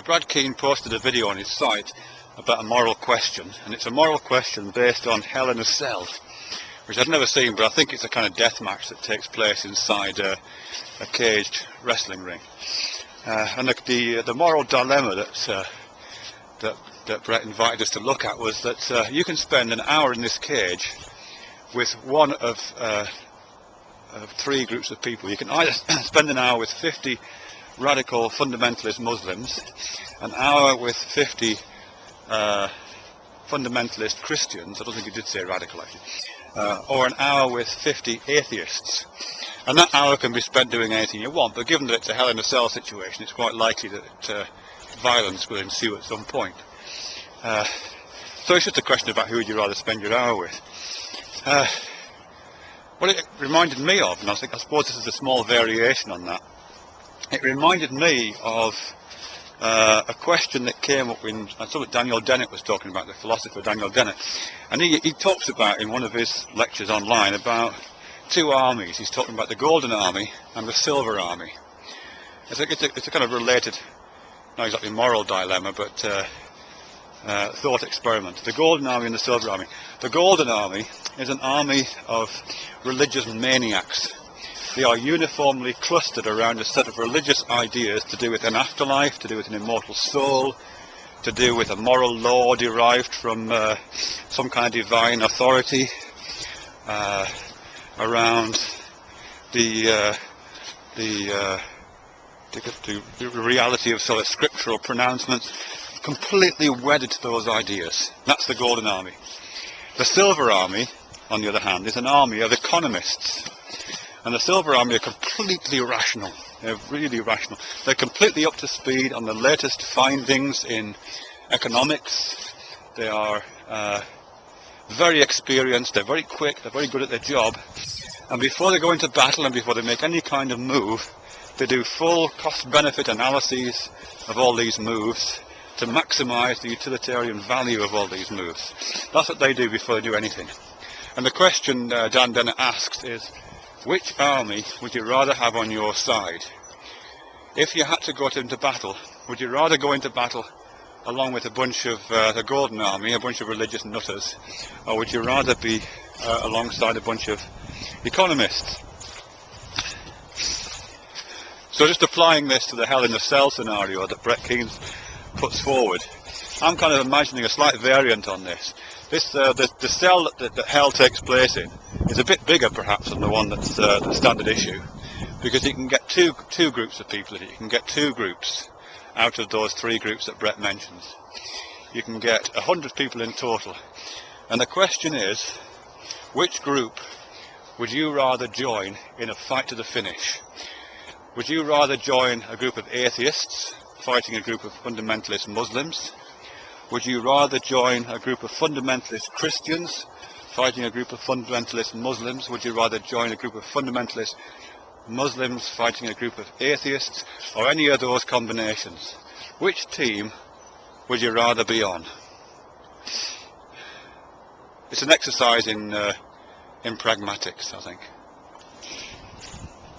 Brad Keane posted a video on his site about a moral question, and it's a moral question based on Hell in a Cell, which I've never seen, but I think it's a kind of death match that takes place inside a caged wrestling ring. And the moral dilemma that Brett invited us to look at was that you can spend an hour in this cage with one of three groups of people. You can either spend an hour with 50 radical fundamentalist Muslims, an hour with 50 fundamentalist Christians, I don't think he did say radical actually, or an hour with 50 atheists. And that hour can be spent doing anything you want, but given that it's a Hell in a Cell situation, it's quite likely that violence will ensue at some point. So it's just a question about who would you rather spend your hour with. What it reminded me of, and I suppose this is a small variation on that, it reminded me of a question that came up when I saw what Dan Dennett was talking about, the philosopher Dan Dennett, and he talks about in one of his lectures online about two armies. He's talking about the Golden Army and the Silver Army. It's a kind of related, not exactly moral dilemma, but thought experiment. The Golden Army and the Silver Army. The Golden Army is an army of religious maniacs. They are uniformly clustered around a set of religious ideas to do with an afterlife, to do with an immortal soul, to do with a moral law derived from some kind of divine authority, around the reality of sort of scriptural pronouncements, completely wedded to those ideas. That's the Golden Army. The Silver Army, on the other hand, is an army of economists. And the Silver Army are completely rational. They're really rational. They're completely up to speed on the latest findings in economics. They are very experienced, they're very quick, they're very good at their job. And before they go into battle and before they make any kind of move, they do full cost-benefit analyses of all these moves to maximise the utilitarian value of all these moves. That's what they do before they do anything. And the question Dan Dennett asks is, which army would you rather have on your side? If you had to go into battle, would you rather go into battle along with a bunch of the Golden Army, a bunch of religious nutters, or would you rather be alongside a bunch of economists? So just applying this to the Hell in a Cell scenario that Brett Keane puts forward, I'm kind of imagining a slight variant on this. The cell that Hell takes place in is a bit bigger perhaps than the one that's the standard issue, because you can get two groups of people in it. You can get two groups out of those three groups that Brett mentions. You can get 100 people in total, and the question is, which group would you rather join in a fight to the finish? Would you rather join a group of atheists fighting a group of fundamentalist Muslims? Would you rather join a group of fundamentalist Christians fighting a group of fundamentalist Muslims? Would you rather join a group of fundamentalist Muslims fighting a group of atheists, or any of those combinations? Which team would you rather be on? It's an exercise in pragmatics, I think.